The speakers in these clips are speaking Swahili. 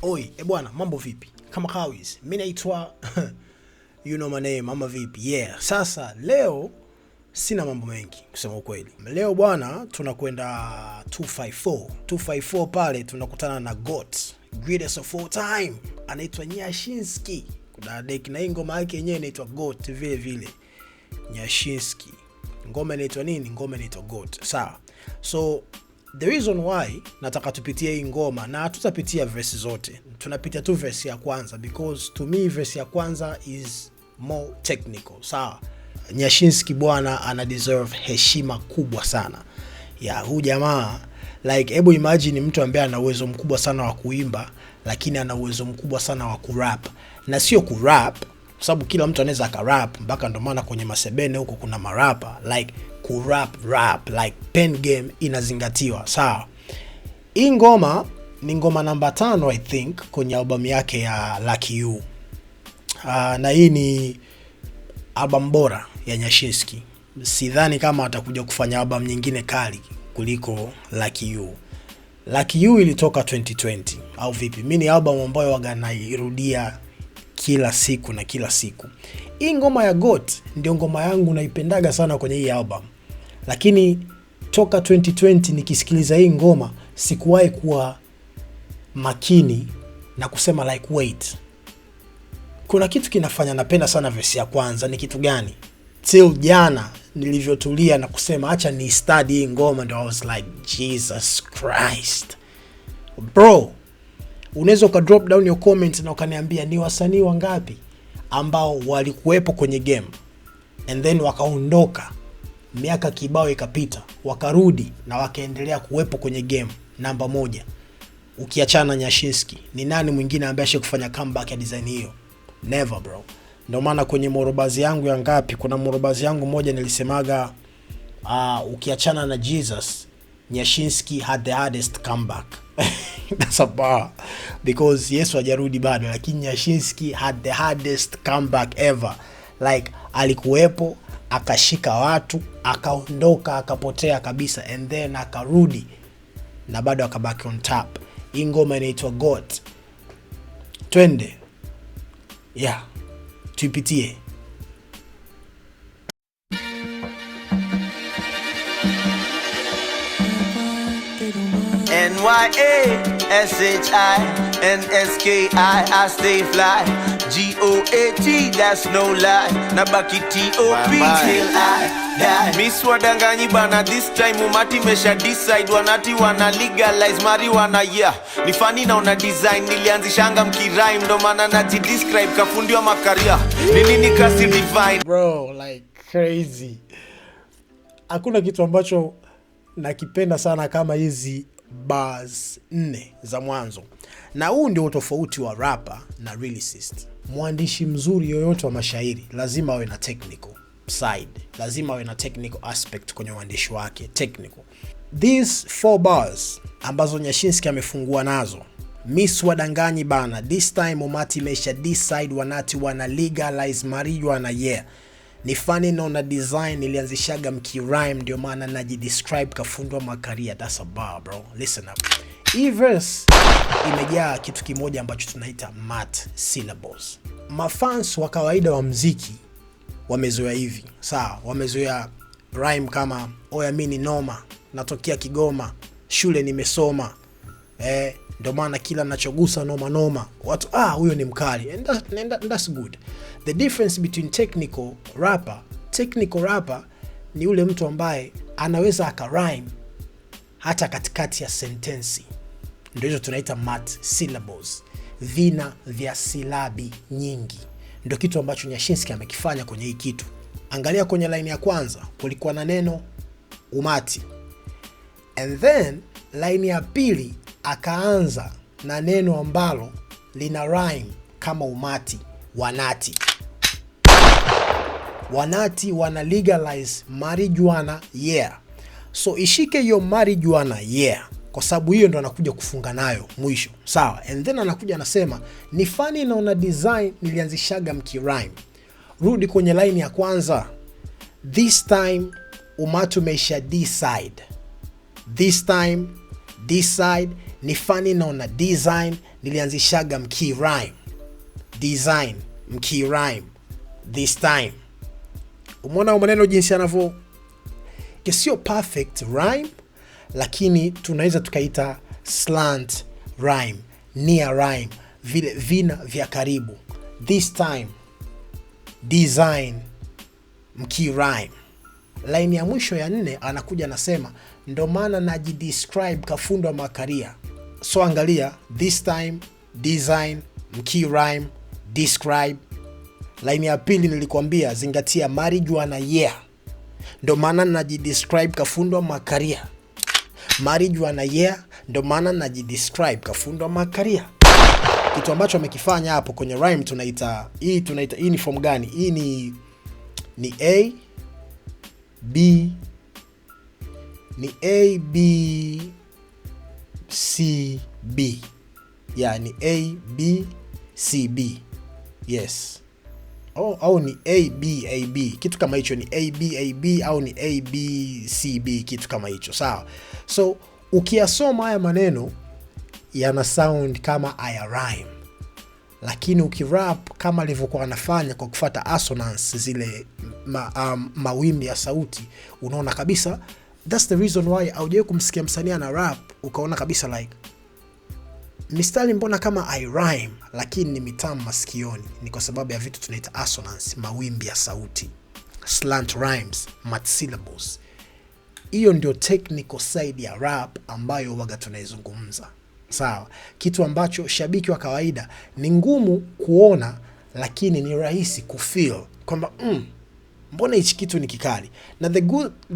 Oi, bwana, mambo vipi? Kama kawis, mimi naitwa you know my name, mama vipi? Yeah. Sasa leo sina mambo mengi kusema ukweli. Leo bwana tunakwenda 254. 254 pale tunakutana na GOAT, greatest of all time. Anaitwa Nyashinski. Kuna deck na ngoma yake yenyewe inaitwa GOAT vile vile. Nyashinski. Ngoma inaitwa nini? Ngoma inaitwa GOAT. Sawa. So the reason why nataka tupitie hii ngoma, na tutapitia verse zote, tunapitia tu verse ya kwanza because to me verse ya kwanza is more technical. Sawa. Nyashinski bwana ana deserve heshima kubwa sana. Ya huyu jamaa, like hebu imagine mtu ambaye ana uwezo mkubwa sana wa kuimba lakini ana uwezo mkubwa sana wa kurap. Na sio kurap kwa sababu kila mtu anaweza akarap, mpaka ndo maana kwenye masebene huko kuna marapa, like rap, like pen game inazingatiwa. Sawa. Hii ngoma ni ngoma namba 5 I think kwenye album yake ya Lucky You. Na hii ni album bora ya Nyashinski. Sidhani kama atakuja kufanya album nyingine kali kuliko Lucky You. Lucky You ilitoka 2020 au vipi? Mimi ni album ambayo waga nairudia kila siku na kila siku. Hii ngoma ya GOAT ndio ngoma yangu naipendaga sana kwenye hii album. Lakini toka 2020 nikisikiliza hii ngoma sikuwahi kuwa makini na kusema like wait, kuna kitu kinafanya napenda sana verse ya kwanza. Ni kitu gani? Till jana nilivyotulia na kusema acha ni study hii ngoma, ndio I was like Jesus Christ bro. Unaweza drop down your comment na ukaniambia ni wasanii wangapi ambao walikuwepo kwenye game and then wakaondoka, miaka kibao ikapita, wakarudi na wakaendelea kuwepo kwenye game namba 1. Ukiachana Nyashinski, ni nani mwingine ambaye ashakufanya comeback ya design hiyo? Never bro. Ndio maana kwenye morobazi yangu ya ngapi, kuna morobazi yangu moja nilisemaga ukiachana na Jesus, Nyashinski had the hardest comeback. That's a bar. Because Yesu hajarudi bado, lakini Nyashinski had the hardest comeback ever. Like alikuwepo, akashika watu, akaondoka, akapotea kabisa, and then akarudi na bado akabaki on top. Hii ngoma inaitwa GOAT. Twende. Yeah. Tuipitie. NYASHINSKI, I stay fly. GOAT, that's no lie. Nabaki TOP till I die. Miss wadanganyi bana, this time umati mesha decide. Wanati wana legalize marijuana, yeah. Ni funny na una design, nilianzishanga mkirime, ndo maana najidescribe kafundi wa makaria. Nini kasi divine bro, like crazy. Hakuna kitu ambacho nakipenda sana kama hizi bars 4 za mwanzo. Na huu ndio utofauti wa rapper na lyricist. Mwandishi mzuri yoyote wa mashairi lazima awe na technical side, lazima awe na technical aspect kwenye uandishi wake, technical. These 4 bars ambazo Nyashinski amefungua nazo, Miss wadanganyi bana, this time umati mesha decide, wanati wana legalize marijuana, yeah. Ni funny na una design, ilianzishaga mkirime, ndio maana najidescribe kafundwa makaria. That's a bar bro, listen up. Hii verse imejaa kitu kimoja ambacho tunaita math syllables. Mafans wa kawaida wa mziki wamezoea hivi. Sawa, wamezoea rhyme kama oya mimi ni noma, natokea Kigoma, shule nimesoma. Ndio maana kila ninachogusa noma noma. Watu huyo ni mkali. And that's good. The difference between technical rapper ni ule mtu ambaye anaweza akarhyme hata katikati ya sentensi. Ndio hizo tunaita math syllables, vina vya silabi nyingi. Ndio kitu ambacho Nyashinski amekifanya kwenye hii kitu. Angalia kwenye line ya kwanza kulikuwa na neno umati, and then line ya pili akaanza na neno ambalo lina rhyme kama umati, wanati. Wanati wana legalize marijuana, yeah. So ishike hiyo marijuana, yeah, kwa sababu hiyo ndo anakuja kufunga nayo mwisho. Sawa. And then anakuja anasema ni funny na una design, nilianzishaga mkirime. Rudi kwenye line ya kwanza. This time umatu meisha decide. This time decide, ni funny na una design, nilianzishaga mkii rhyme, design, mkii rhyme, this time. Umeona maneno jinsi yanavyo sio perfect rhyme, lakini tunaweza tukaita slant rhyme, near rhyme, vile vina vya karibu. This time, design, mkii rhyme. Line ya mwisho ya 4 anakuja nasema ndo maana najidescribe kafundwa makaria. So angalia, this time, design, mkii rhyme, describe. Line ya pili nilikwambia zingatia marijuana yeah. Ndo maana najidescribe kafundwa makaria. Marijuana yeah, ndo maana najidescribe kafundwa makaria. Kitu ambacho amekifanya hapo kwenye rhyme tunaita hii ni form gani? Hii ni A B C B. Yeah, ni A B C B. Yes. Au ni A B kitu kama hicho, ni A B au ni A B C B kitu kama hicho, sawa. So ukiyasoma haya maneno yana sound kama aya rhyme, lakini ukirap kama alivyokuwa anafanya kwa kufuata assonance zile mawimbi ya sauti, unaona kabisa that's the reason why haujawahi kumsikia msanii ana rap ukaona kabisa like mistari mbona kama I rhyme lakini ni mitamu masikioni. Ni kwa sababu ya vitu tunaita assonance, mawimbi ya sauti, slant rhymes, mat syllables. Hiyo ndio technical side ya rap ambayo waga tunaizungumza, sawa. Kitu ambacho shabiki wa kawaida ni ngumu kuona, lakini ni rahisi kufeel kwamba mbona hichi kitu ni kikali. Na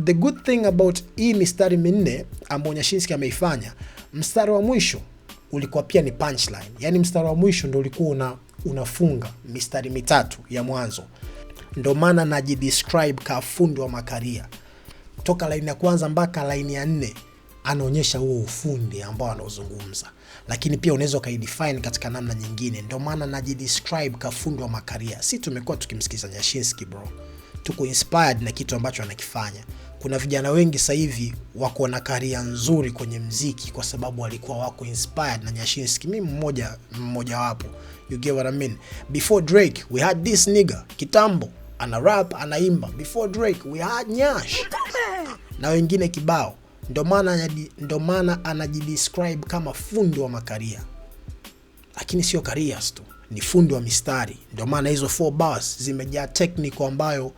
the good thing about hii mistari minne ambayo Nyashinski ameifanya, mstari wa mwisho ulikuwa pia ni punchline. Yani mstari wa mwisho ndio ulikuwa unafunga mistari mitatu ya mwanzo. Ndio maana najidescribe ka fundi wa makaria. Kutoka line ya kwanza mpaka line ya 4 anaonyesha huo ufundi ambao anaozungumza. Lakini pia unaweza kaidefine katika namna nyingine. Ndio maana najidescribe ka fundi wa makaria. Si tumekuwa tukimsikiza Nyashinski bro, tuko inspired na kitu ambacho anakifanya. Kuna vijana wengi sasa hivi wako na career nzuri kwenye muziki kwa sababu walikuwa wako inspired na Nyashinski. Mimi mmoja wapo. You get what I mean? Before Drake, we had this nigga kitambo, ana rap, anaimba. Before Drake, we had Nyash na wengine kibao. Ndio maana anajidescribe kama fundi wa makaria. Lakini sio careers tu, ni fundi wa mistari. Ndio maana hizo 4 bars zimejaa technical ambayo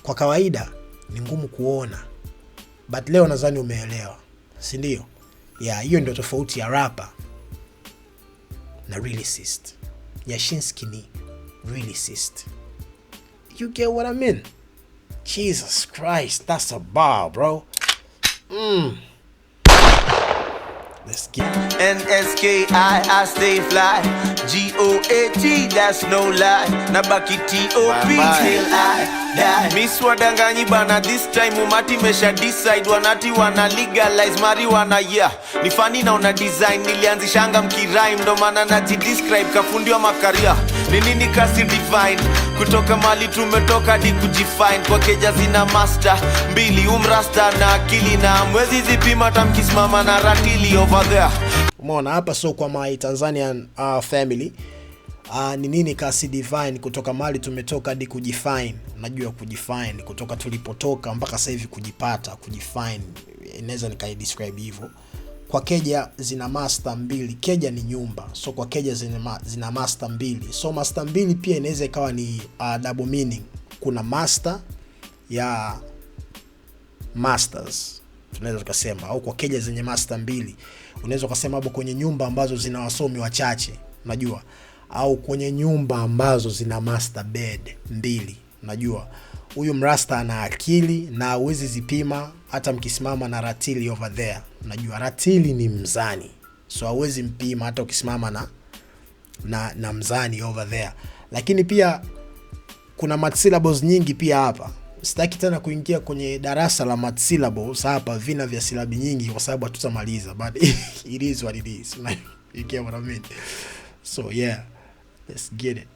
kwa kawaida ni ngumu kuona, but leo nadhani umeelewa, si ndio? Yeah, hiyo ndio tofauti ya rapper na lyricist. Nyashinski ni lyricist. You get what I mean? Jesus Christ, that's a bar, bro. Let's get NSKI, I stay fly. GOAT, that's no lie. Nabaki TOP till I die. Miss wadanganyi bana, this time umati mesha decide. Wanati wana legalize marijuana, yeah. Ni funny na una design, nilianzishanga mkirime. Ndo maana najidescribe kafundi wa makaria. Ni nini kasi divine? Kutoka mali tumetoka di kujifine. Kwa keja zina master mbili, umrasta na akili. Na mwezi zipima tamkisimama na ratili over there. Umeona hapa, so kwa my Tanzanian family, ni nini kasi divine? Kutoka mali tumetoka di kujifine. Unajua kujifine, kutoka tulipotoka mpaka sasa hivi kujipata, kujifine. Inaweza nikaidescribe hivyo. Kwa keja zina master mbili. Keja ni nyumba, so kwa keja zina master mbili. So master mbili pia inaweza ikawa ni double meaning. Kuna master ya masters, tunaweza tukasema, au kwa keja zenye master mbili unaweza kusema hapo kwenye nyumba ambazo zina wasomi wachache, unajua, au kwenye nyumba ambazo zina master bed mbili, unajua. Huyu mrasta ana akili na uwezi zipima hata mkisimama na ratili over there. Unajua ratili ni mzani, so hauwezi mpima hata ukisimama na mzani over there. Lakini pia kuna mat syllables nyingi pia hapa. Sitaki tena kuingia kwenye darasa la mat syllables hapa, vina vya silabi nyingi kwa sababu hatutamaliza, but it is what it is. You get what I mean? So yeah, let's get it.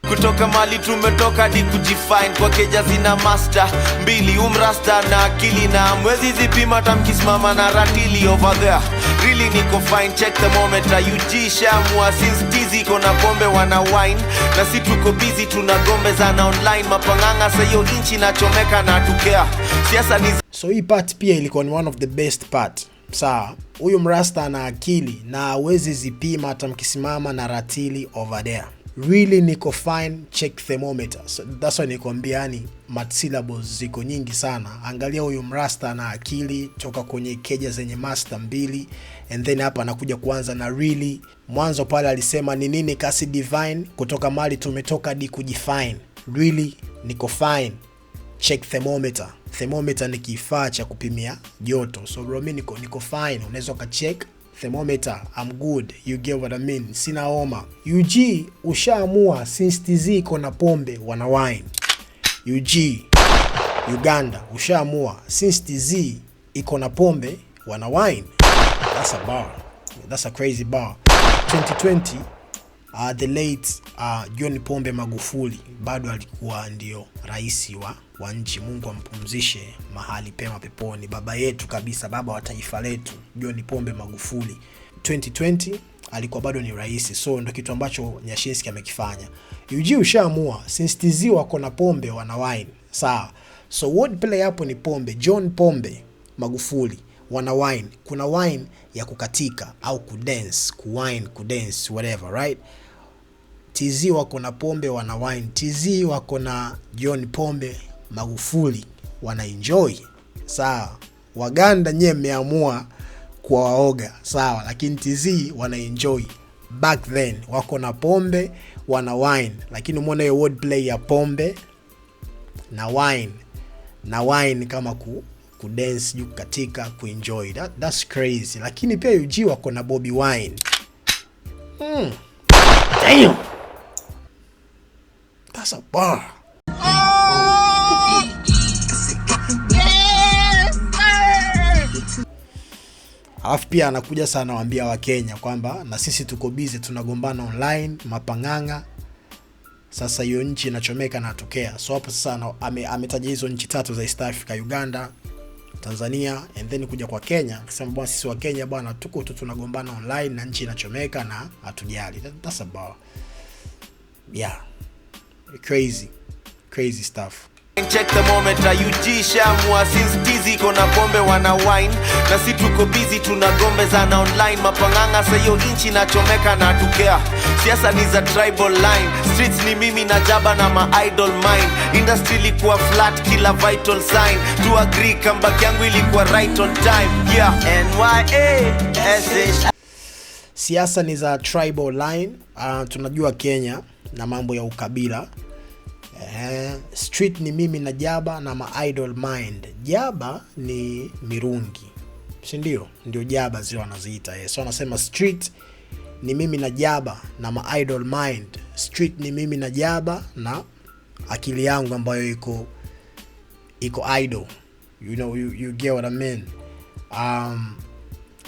Kutoka mali tumetoka hadi kujifine kwa keja zina master mbili umrasta na akili na mwezi zipima tamkisimama na ratili over there really niko fine check the thermometer UG shamua since tizi kona pombe wana wine na si tuko busy tunagombe zana online mapanganga sayo inchi nachomeka na tukea siasa ni so hii part pia ilikuwa ni one of the best part. Sawa, huyu mrasta na akili na hawezi zipima tamkisimama na ratili over there. Really niko fine check thermometer. So that's why nikwambia yani mat syllables ziko nyingi sana. Angalia huyu mrasta na akili toka kwenye keja zenye master mbili and then hapa anakuja kuanza na really. Mwanzo pale alisema ni nini kasi divine kutoka mali tumetoka hadi kujifine. Really niko fine check thermometer. Thermometer ni kifaa cha kupimia joto. So bro mimi niko fine. Unaweza ukacheck thermometer, I'm good, you get what I mean, sina homa. UG ushaamua since TZ iko na pombe wana wine. UG Uganda ushaamua since TZ iko na pombe wana wine. That's a bar, that's a crazy bar. 2020 the late John Pombe Magufuli bado alikuwa ndio rais wa nchi. Mungu ampumzishe mahali pema peponi, baba yetu kabisa, baba wa taifa letu John Pombe Magufuli. 2020 alikuwa bado ni rais, so ndio kitu ambacho Nyashinski amekifanya. UG ushaamua since TZ wako na pombe wana wine, sawa. So wordplay hapo ni pombe, John Pombe Magufuli wana wine. Kuna wine ya kukatika au kudance, kudance whatever, right? TZ wako na pombe wana wine. TZ wako na John Pombe Magufuli wana enjoy, sawa. Waganda nye mmeamua kwa waoga, sawa, lakini TZ wana enjoy. Back then wako na pombe wana wine, lakini umeona hiyo wordplay ya pombe na wine kama kudance, katika, kuenjoy. That's crazy. Lakini pia UG wako na Bobby Wine. Damn. That's a bar. Alafu pia anakuja sana waambia wa Kenya kwamba na sisi tuko busy tunagombana online, mapanganga. Sasa hiyo nchi inachomeka na tokea. So hapo sasa ametaja hizo nchi tatu za East Africa, Uganda, Tanzania, and then kuja kwa Kenya akisema bwana sisi wa Kenya bwana tuko tu tunagombana online na nchi inachomeka na hatujali. That's about, yeah, crazy stuff. Check the thermometer UG shamua since TZ iko na pombe wana wine na si tuko busy tunagombe zana online mapanganga sayo inchi nachomeka na tukea siasa ni za tribal line streets ni mimi na jaba na ma idol mind industry ilikuwa flat kila vital sign to agree comeback yangu ilikuwa right on time yeah NYA. Siasa ni za tribal line. Tunajua Kenya na mambo ya ukabila. Street ni mimi na jaba na ma idol mind. Jaba ni mirungi, si ndio jaba zio wanaziita. So anasema street ni mimi na jaba na ma idol mind. Street ni mimi na jaba na akili yangu ambayo iko idol. You know, you get what I mean.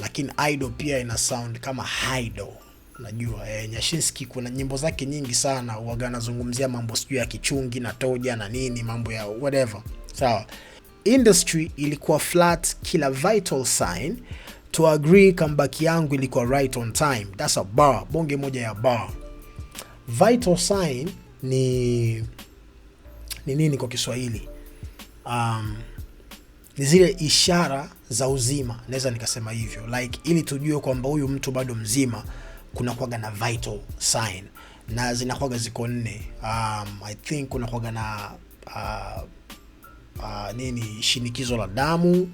Lakini idol pia ina sound kama idol. Najua Nyashinski kuna nyimbo zake nyingi sana huaga anazungumzia mambo sio ya kichungi na toja na nini, mambo ya whatever, sawa. Industry ilikuwa flat kila vital sign to agree comeback yangu ilikuwa right on time. That's a bar, bonge moja ya bar. Vital sign ni nini kwa Kiswahili? Ni zile ishara za uzima, naweza nikasema hivyo, like ili tujue kwamba huyu mtu bado mzima. Kuna kuwaga na vital sign na zinakuwaga ziko 4. I think kuna kuwaga na shinikizo la damu,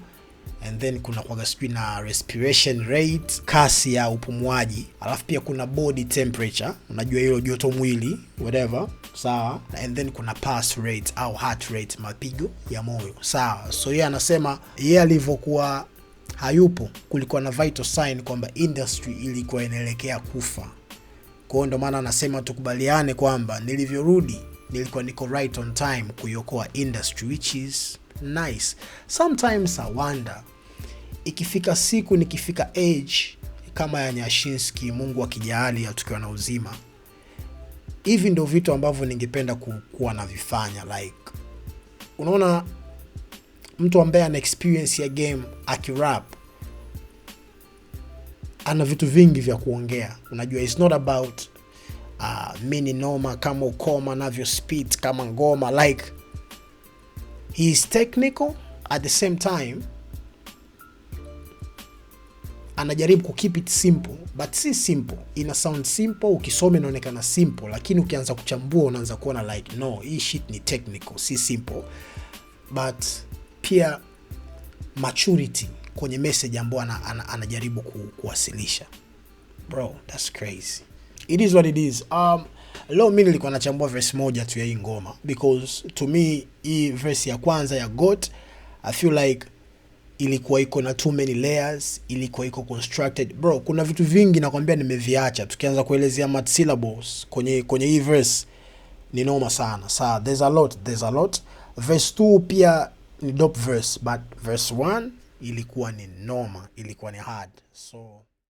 and then kuna kuwaga sijui na respiration rate, kasi ya upumuaji. Alafu pia kuna body temperature, unajua hilo joto mwili whatever, sawa. And then kuna pulse rate au heart rate, mapigo ya moyo, sawa. So yeye anasema yeye alivyokuwa hayupo kulikuwa na vital sign kwamba industry ilikuwa inaelekea kufa. Kwa ndo maana anasema tukubaliane kwamba nilivyorudi nilikuwa niko right on time kuiokoa industry, which is nice. Sometimes I wonder ikifika siku nikifika age kama ya Nyashinski, Mungu akijalia tukiwa na uzima, hivi ndio vitu ambavyo ningependa kuwa navifanya. Like unaona mtu ambaye ana experience ya game akirap ana vitu vingi vya kuongea. Unajua it's not about mini noma kama ukoma navyo speed kama ngoma. Like he is technical at the same time anajaribu ku keep it simple, but si simple. Ina sound simple, ukisoma inaonekana simple, lakini ukianza kuchambua unaanza kuona like no, hii shit ni technical, si simple. But pia maturity kwenye message ambayo anajaribu kuwasilisha. Bro, that's crazy. It is what it is. Leo mimi nilikuwa nachambua verse moja tu ya hii ngoma because to me hii verse ya kwanza ya GOAT I feel like ilikuwa iko na too many layers, ilikuwa iko constructed. Bro, kuna vitu vingi nakwambia nimeviacha. Tukianza kuelezea mat syllables kwenye hii verse ni noma sana. Sa there's a lot. Verse 2 pia ni dope verse, but verse 1 ilikuwa ni noma, ilikuwa ni hard. So